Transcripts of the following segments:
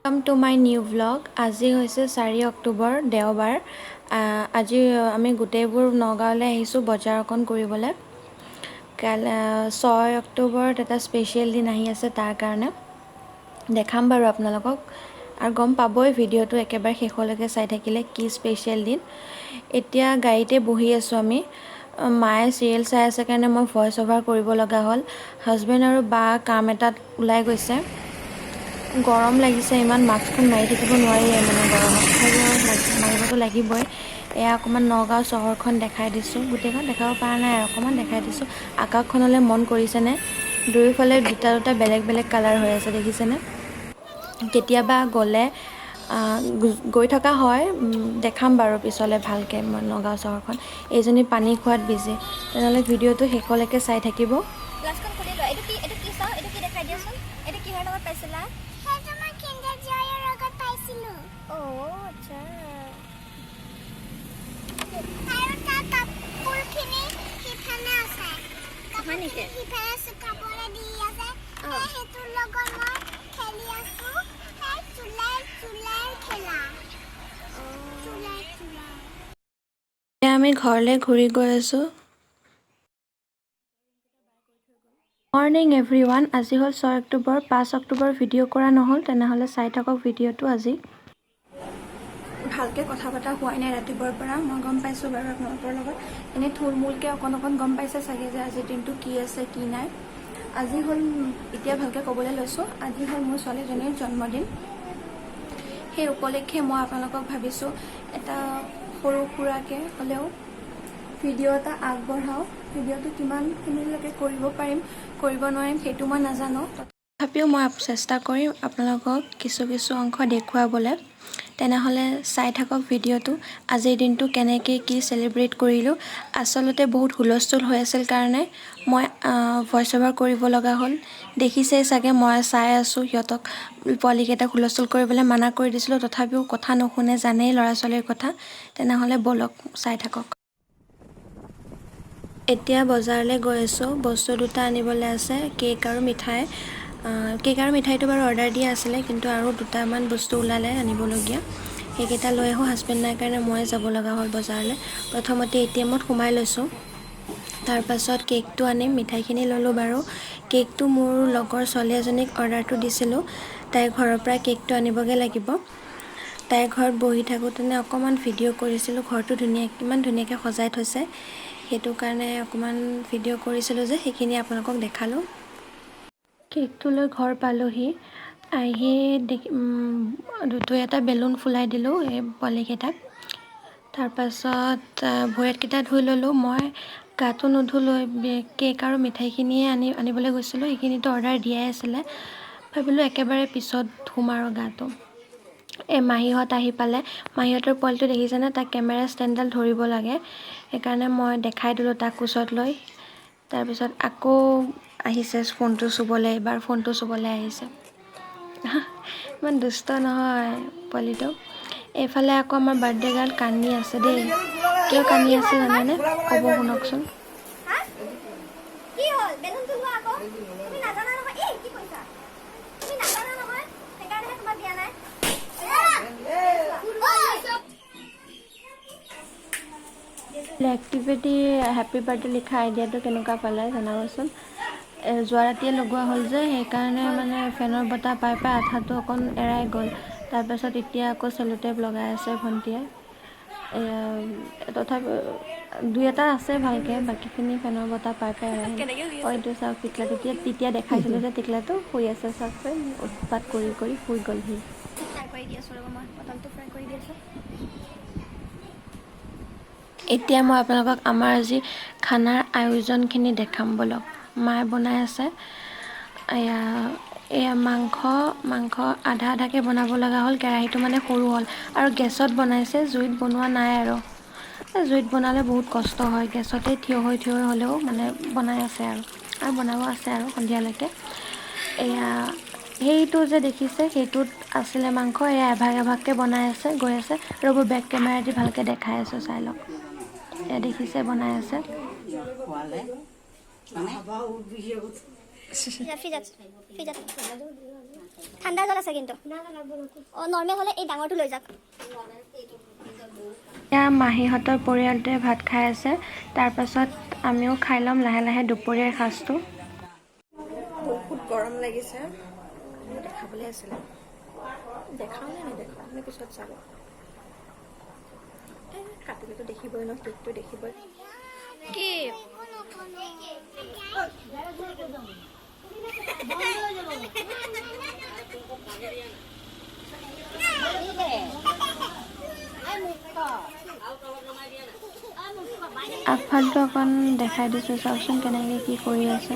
Welcome to my new vlog. আজি হৈছে 4 অক্টোবৰ দেওবাৰ। আজি আমি গোটেইবোৰ নগাঁৱলৈ আহিছোঁ বজাৰ অকণ কৰিবলৈ। কাল 6 অক্টোবৰত এটা স্পেচিয়েল দিন আহি আছে, তাৰ কাৰণে দেখাম বাৰু আপোনালোকক। আৰু গম পাবই ভিডিঅ'টো একেবাৰে শেষলৈকে চাই থাকিলে কি স্পেচিয়েল দিন। এতিয়া গাড়ীতে বহি আছোঁ আমি। মায়ে চিৰিয়েল চাই আছে কাৰণে মই ভইচ অভাৰ কৰিব লগা হ'ল। হাজবেণ্ড আৰু বা কাম এটাত ওলাই গৈছে। গৰম লাগিছে, ইমান মাস্কখন মাৰি থাকিব নোৱাৰিয়ে মানে গৰমত, তথাপিও মাৰিবতো লাগিবই। এয়া অকণমান নগাঁও চহৰখন দেখাই দিছোঁ, গোটেইখন দেখাব পৰা নাই আৰু অকণমান দেখাই দিছোঁ। আকাশখনলৈ মন কৰিছেনে? দুয়োফালে দুটা দুটা বেলেগ বেলেগ কালাৰ হৈ আছে, দেখিছেনে? কেতিয়াবা গ'লে গৈ থকা হয়, দেখাম বাৰু পিছলৈ ভালকৈ মই নগাঁও চহৰখন। এইজনী পানী খোৱাত বিজি, তেনেহ'লে ভিডিঅ'টো শেষলৈকে চাই থাকিব। গ্লাছখন খুলি লোৱা। এইটো কি চাওঁ, এইটো কি দেখাই দিয়াচোন। এইটো কিহৰ লগত পাইছিলা? সেইটো মই কিণ্ডাৰ জয়ৰ লগত পাইছিলোঁ। আচ্ছা। আৰু তাৰ কাপোৰখিনি সিফালে আছে। হয় নেকি? সিফালে কাপোৰে দি আছে। সেইটোৰ লগত মই খেলি আছোঁ। চুলাই খেলা। এতিয়া আমি ঘৰলৈ ঘূৰি গৈ আছোঁ। Morning everyone. আজি হ'ল 6 অক্টোবৰ। 5 অক্টোবৰ ভিডিঅ' কৰা নহ'ল, তেনেহ'লে চাই থাকক ভিডিঅ'টো। আজি ভালকৈ কথা পতা হোৱাই নাই ৰাতিপুৱাৰ পৰা, মই গম পাইছোঁ বাৰু আপোনালোকৰ লগত। এনেই থুলমূলকৈ অকণ গম পাইছে চাগে যে আজিৰ দিনটো কি আছে কি নাই। আজি হ'ল, এতিয়া ভালকৈ ক'বলৈ লৈছোঁ, আজি হ'ল মোৰ ছোৱালীজনীৰ জন্মদিন। সেই উপলক্ষে মই আপোনালোকক ভাবিছোঁ এটা সৰু সুৰাকৈ হ'লেও ভিডিঅ' এটা আগবঢ়াওঁ। ভিডিঅ'টো কিমানখিনিলৈকে কৰিব পাৰিম কৰিব নোৱাৰিম সেইটো মই নাজানো, তথাপিও মই চেষ্টা কৰিম আপোনালোকক কিছু অংশ দেখুৱাবলৈ। তেনেহ'লে চাই থাকক ভিডিঅ'টো। আজিৰ দিনটো কেনেকৈ কি চেলিব্ৰেট কৰিলোঁ। আচলতে বহুত হুলস্থুল হৈ আছিল কাৰণে মই ভইচ অভাৰ কৰিব লগা হ'ল। দেখিছেই চাগে, মই চাই আছোঁ সিহঁতক, পোৱালীকেইটাক হুলস্থুল কৰিবলৈ মানা কৰি দিছিলোঁ, তথাপিও কথা নুশুনে, জানেই ল'ৰা ছোৱালীৰ কথা। তেনেহ'লে ব'লক চাই থাকক। এতিয়া বজাৰলৈ গৈ আছোঁ, বস্তু দুটা আনিবলৈ আছে, কেক আৰু মিঠাই। কেক আৰু মিঠাইটো বাৰু অৰ্ডাৰ দিয়া আছিলে, কিন্তু আৰু দুটামান বস্তু ওলালে আনিবলগীয়া। সেইকেইটা লৈ আহোঁ, হাজবেণ্ড নাই কাৰণে মই যাব লগা হ'ল বজাৰলৈ। প্ৰথমতে ATMত সোমাই লৈছোঁ, তাৰপাছত কেকটো আনিম। মিঠাইখিনি ল'লোঁ বাৰু। কেকটো মোৰ লগৰ ছোৱালী এজনীক অৰ্ডাৰটো দিছিলোঁ, তাইৰ ঘৰৰ পৰা কেকটো আনিবগৈ লাগিব। তাইৰ ঘৰত বহি থাকোঁতেনে অকণমান ভিডিঅ' কৰিছিলোঁ। ঘৰটো কিমান ধুনীয়াকৈ সজাই থৈছে, সেইটো কাৰণে অকণমান ভিডিঅ' কৰিছিলোঁ যে, সেইখিনি আপোনালোকক দেখালোঁ। কেকটো লৈ ঘৰ পালোহি, আহি দুই এটা বেলুন ফুলাই দিলোঁ এই পোৱালীকেইটাক। তাৰপাছত ভৰিতকেইটা ধুই ল'লোঁ। মই গাটো নুধুলৈ কেক আৰু মিঠাইখিনিয়ে আনিবলৈ গৈছিলোঁ। সেইখিনিতো অৰ্ডাৰ দিয়াই আছিলে, ভাবিলোঁ একেবাৰে পিছত ধুম আৰু গাটো। মাহীহঁত আহি পালে। মাহীহঁতৰ পোৱালিটো দেখিছেনে, তাক কেমেৰা ষ্টেণ্ডডাল ধৰিব লাগে, সেইকাৰণে মই দেখাই দিলোঁ তাক কোচত লৈ। তাৰপিছত আকৌ আহিছে ফোনটো চুবলৈ, এইবাৰ ফোনটো চুবলৈ আহিছে। ইমান দুষ্ট নহয় পোৱালিটো। এইফালে আকৌ আমাৰ বাৰ্থডে গাৰ্ল কান্দি আছে দেই। কিয় কান্দি আছে জানেনে? ক'ব শুনকচোন। কি হ'ল? বেলুনটো লোৱা আকৌ। তুমি নাজানা নহয়। এই কি কৰিছা? তুমি নাজানা নহয়, সেইকাৰণেহে তোমাক দিয়া নাই। এক্টিভিটি হেপী বাৰ্থডে লিখা আইডিয়াটো কেনেকুৱা পালে জনাবচোন। যোৱা ৰাতিয়ে লগোৱা হ'ল যে, সেইকাৰণে মানে ফেনৰ বতাহ পাই আঠাটো অকণ এৰাই গ'ল। তাৰপাছত এতিয়া আকৌ চেলোটেপ লগাই আছে ভণ্টীয়ে। তথাপি দুই এটা আছে ভালকৈ, বাকীখিনি ফেনৰ বতাহ পাই এৰাই গ'ল। এইটো চাওক টিকলাটো, তেতিয়া দেখাইছিলোঁ যে টিকলাটো শুই আছে, চাওকচোন উৎপাত কৰি শুই গ'লহি। ফ্ৰাই কৰি দি আছোঁ ৰ'ব, মই পটলটো ফ্ৰাই কৰি দি আছোঁ। এতিয়া মই আপোনালোকক আমাৰ আজি খানাৰ আয়োজনখিনি দেখাম ব'লক। মায়ে বনাই আছে এয়া মাংস আধাকৈ বনাব লগা হ'ল। কেৰাহীটো মানে সৰু হ'ল আৰু গেছত বনাইছে, জুইত বনোৱা নাই আৰু। জুইত বনালে বহুত কষ্ট হয়, গেছতে থিয় হৈ হ'লেও মানে বনাই আছে আৰু বনাব আছে আৰু সন্ধিয়ালৈকে। সেইটো যে দেখিছে, সেইটোত আছিলে মাংস। এয়া এভাগকৈ বনাই আছে, গৈ আছে। ৰ'ব বেক কেমেৰা দি ভালকৈ দেখাই আছোঁ, চাই লওক। এয়া দেখিছে বনাই আছে। ঠাণ্ডা জল আছে কিন্তু অঁ নৰ্মেল হ'লে এই ডাঙৰটো লৈ যাওক এতিয়া মাহীহঁতৰ পৰিয়ালটোৱে ভাত খাই আছে তাৰপাছত আমিও খাই ল'ম লাহে লাহে দুপৰীয়াৰ সাজটো বহুত গৰম লাগিছে দেখাবলৈ আছিলে দেখাও নে নেদেখাও নে পিছত চাব কাটিলেতো দেখিবই ন কেকটো দেখিবই কি আগফালটো অকণ দেখাই দিছোঁ চাওকচোন কেনেকৈ কি কৰি আছে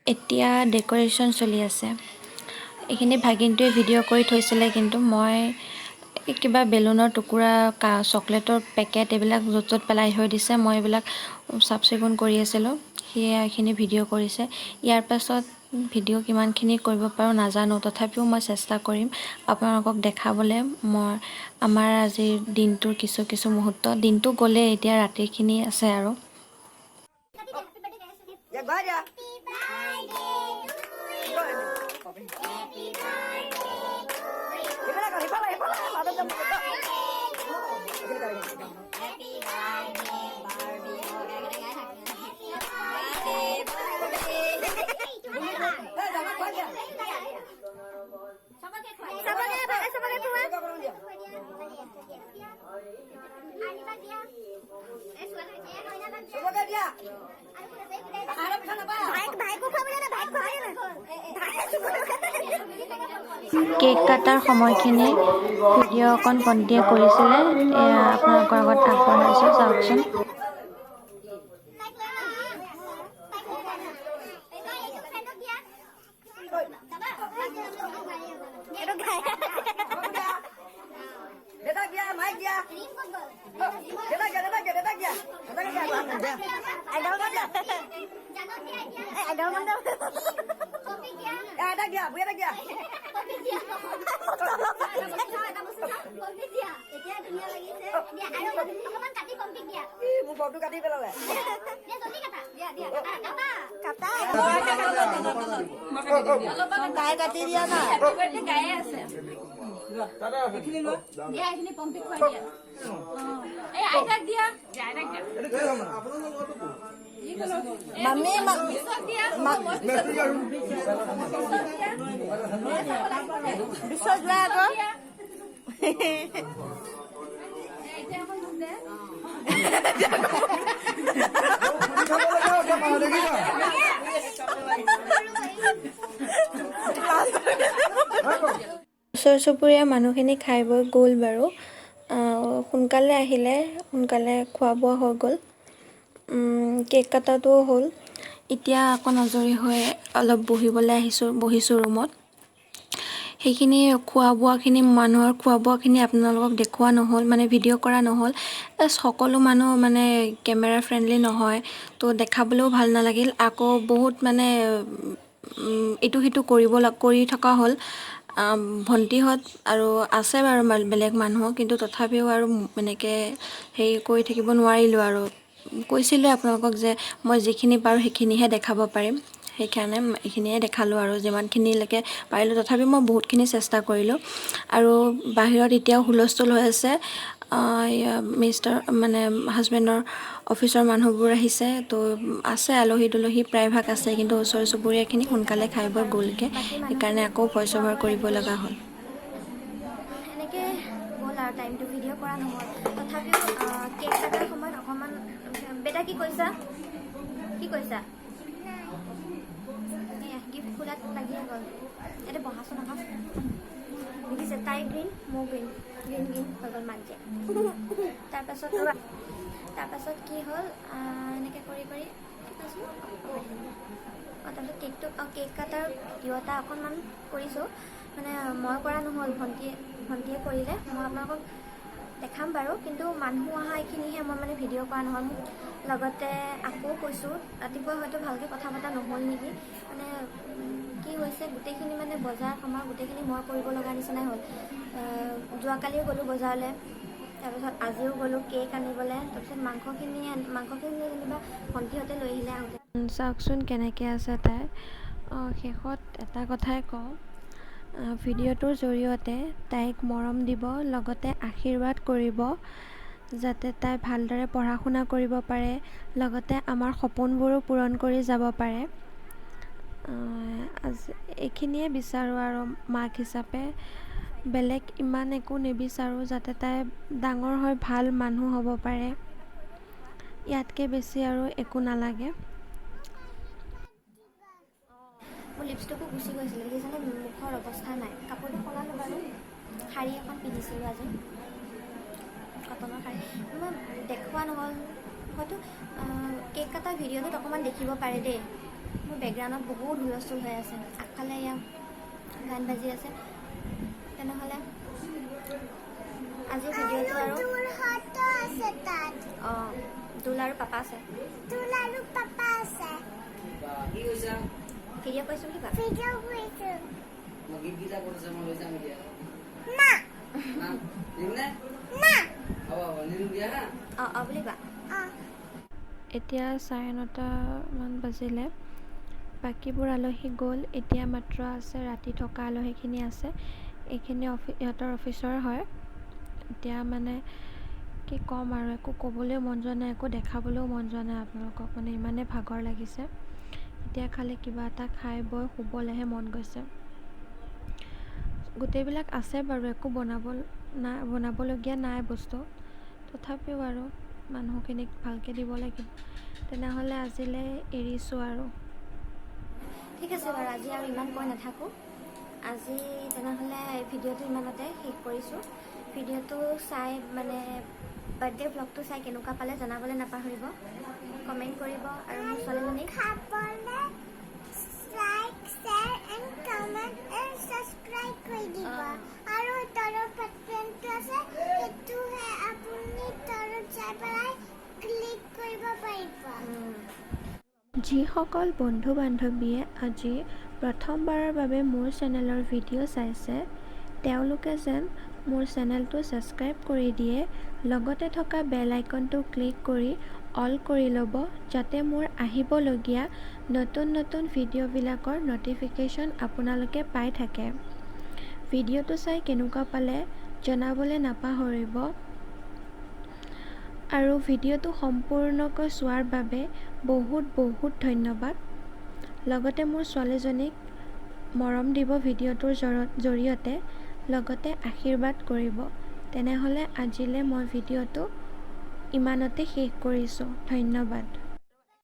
এতিয়া ডেক'ৰেশ্যন চলি আছে এইখিনি ভাগিনটোৱে ভিডিঅ' কৰি থৈছিলে কিন্তু মই কিবা বেলুনৰ টুকুৰা চকলেটৰ পেকেট এইবিলাক য'ত য'ত পেলাই থৈ দিছে মই এইবিলাক চাফ চিকুণ কৰি আছিলোঁ সেয়া এইখিনি ভিডিঅ' কৰিছে ইয়াৰ পাছত ভিডিঅ' কিমানখিনি কৰিব পাৰোঁ নাজানো তথাপিও মই চেষ্টা কৰিম আপোনালোকক দেখাবলৈ মই আমাৰ আজিৰ দিনটোৰ কিছু মুহূৰ্ত দিনটো গ'লে এতিয়া ৰাতিখিনি আছে আৰু কেক কাটাৰ সময়খিনি ভিডিঅ' অকণ ভণ্টিয়ে কৰিছিলে এয়া আপোনালোকৰ আগত আগবঢ়াইছোঁ চাওকচোন ওচৰ চুবুৰীয়া মানুহখিনি খাই বৈ গ'ল বাৰু সোনকালে আহিলে সোনকালে খোৱা বোৱা হৈ গ'ল কেক কটাটোও হ'ল এতিয়া আকৌ আজৰি হৈ অলপ বহিছোঁ ৰুমত সেইখিনি খোৱা বোৱাখিনি মানুহৰ খোৱা বোৱাখিনি আপোনালোকক দেখুওৱা নহ'ল মানে ভিডিঅ' কৰা নহ'ল সকলো মানুহ মানে কেমেৰা ফ্ৰেণ্ডলি নহয় তো দেখাবলৈও ভাল নালাগিল আকৌ বহুত মানে ইটো সিটো কৰি থকা হ'ল ভণ্টিহঁত আৰু আছে বাৰু বেলেগ মানুহ কিন্তু তথাপিও আৰু এনেকৈ হেৰি কৰি থাকিব নোৱাৰিলোঁ আৰু কৈছিলোঁ আপোনালোকক যে মই যিখিনি পাৰোঁ সেইখিনিহে দেখাব পাৰিম সেইকাৰণে এইখিনিয়ে দেখালোঁ আৰু যিমানখিনিলৈকে পাৰিলোঁ তথাপিও মই বহুতখিনি চেষ্টা কৰিলোঁ আৰু বাহিৰত এতিয়াও হুলস্থুল হৈ আছে মানে হাজবেণ্ডৰ অফিচৰ মানুহবোৰ আহিছে তো আছে আলহী দুলহী প্ৰায়ভাগ আছে কিন্তু ওচৰ চুবুৰীয়াখিনি সোনকালে খাই বৈ গ'লগৈ সেইকাৰণে আকৌ ভইচ অভাৰ কৰিব লগা হ'ল এনেকৈ গ'ল আৰু টাইমটো ভিডিঅ' কৰা নহ'ল তথাপিও কেক কটাৰ সময়ত অকণমান বেটা কি কৈছা গিফ্ট খোলাত লাগিয়ে গ'ল এতিয়া বহাচোন আকৌ দেখিছে তাই গ্ৰীণ মোৰ গ্ৰীণ হৈ গ'ল মাক যে তাৰপাছত কি হ'ল এনেকৈ কৰি তাৰপিছত কেক কাটাৰ ভিডিঅ' এটা অকণমান কৰিছোঁ মানে মই কৰা নহ'ল ভণ্টিয়ে কৰিলে মই আপোনালোকক দেখাম বাৰু কিন্তু মানুহ অহা এইখিনিহে মই মানে ভিডিঅ' কৰা নহ'ল মোক লগতে আকৌ কৈছোঁ ৰাতিপুৱা হয়তো ভালকৈ কথা পতা নহ'ল নেকি, মানে কি হৈছে গোটেইখিনি মানে বজাৰ সমাৰ গোটেইখিনি মই কৰিব লগা নিচিনাই হ'ল। যোৱাকালিও গ'লোঁ বজাৰলৈ, তাৰপিছত আজিও গ'লোঁ কেক আনিবলৈ, তাৰপিছত মাংসখিনি যেনিবা ভণ্টিহঁতে লৈ আহিলে আহোঁতে। চাওকচোন কেনেকৈ আছে তাই। শেষত এটা কথাই কওঁ, ভিডিঅ'টোৰ জৰিয়তে তাইক মৰম দিব, লগতে আশীৰ্বাদ কৰিব যাতে তাই ভালদৰে পঢ়া শুনা কৰিব পাৰে, লগতে আমাৰ সপোনবোৰো পূৰণ কৰি যাব পাৰে। এইখিনিয়ে বিচাৰোঁ আৰু মাক হিচাপে, বেলেগ ইমান একো নিবিচাৰোঁ, যাতে তাই ডাঙৰ হৈ ভাল মানুহ হ'ব পাৰে, ইয়াতকৈ বেছি আৰু একো নালাগে। মোৰ লিপষ্টিকো গুচি গৈছিলে, দেখিছেনে মুখৰ অৱস্থা নাই। কাপোৰটো সলালোঁ বাৰু, শাৰী এখন পিন্ধিছিলোঁ আজি, কটনৰ শাৰী। মই দেখুওৱা নহ'ল, হয়তো কেক কটা ভিডিঅ'টোত অকণমান দেখিব পাৰে দেই। মোৰ বেকগ্ৰাউণ্ডত বহুত হুলস্থুল হৈ আছে, আগফালে এয়া গান বাজি আছে। তেনেহ'লে আজি ভিডিঅ'টো আৰু অঁ দুল আৰু পাপা আছে। ভিডিঅ' কৰিছোঁ বুলি কোৱা। অঁ বুলি কোৱা। এতিয়া 9:30মান বাজিলে, বাকীবোৰ আলহী গ'ল, এতিয়া মাত্ৰ আছে ৰাতি থকা আলহীখিনি আছে। এইখিনি ইহঁতৰ অফিচৰ হয়। এতিয়া মানে কি ক'ম আৰু, একো ক'বলৈও মন যোৱা নাই, একো দেখাবলৈও মন যোৱা নাই আপোনালোকক, মানে ইমানেই ভাগৰ লাগিছে। এতিয়া খালি কিবা এটা খাই বৈ শুবলৈহে মন গৈছে। গোটেইবিলাক আছে বাৰু, একো বনাবলগীয়া নাই বস্তু, তথাপিও আৰু মানুহখিনিক ভালকৈ দিব লাগিব। তেনেহ'লে আজিলৈ এৰিছোঁ আৰু। ঠিক আছে বাৰু, আজি আৰু ইমান কৈ নাথাকোঁ। আজি তেনেহ'লে ভিডিঅ'টো ইমানতে শেষ কৰিছোঁ। ভিডিঅ'টো চাই মানে বাৰ্থডে ভ্লগটো চাই কেনেকুৱা পালে জনাবলৈ নাপাহৰিব, কমেণ্ট কৰিব। আৰু মোৰ ছোৱালীজনীক যিসকল বন্ধু বান্ধৱীয়ে আজি প্ৰথমবাৰৰ বাবে মোৰ চেনেলৰ ভিডিঅ' চাইছে, তেওঁলোকে যেন মোৰ চেনেলটো ছাবস্ক্ৰাইব কৰি দিয়ে, লগতে থকা বেল আইকনটো ক্লিক কৰি অল কৰি ল'ব, যাতে মোৰ আহিবলগীয়া নতুন নতুন ভিডিঅ'বিলাকৰ ন'টিফিকেশ্যন আপোনালোকে পাই থাকে। ভিডিঅ'টো চাই কেনেকুৱা পালে জনাবলৈ নাপাহৰিব। আৰু ভিডিঅ'টো সম্পূৰ্ণকৈ চোৱাৰ বাবে বহুত বহুত ধন্যবাদ। লগতে মোৰ ছোৱালীজনীক মৰম দিব ভিডিঅ'টোৰ জৰিয়তে, লগতে আশীৰ্বাদ কৰিব। তেনেহ'লে আজিলৈ মই ভিডিঅ'টো ইমানতে শেষ কৰিছোঁ। ধন্যবাদ।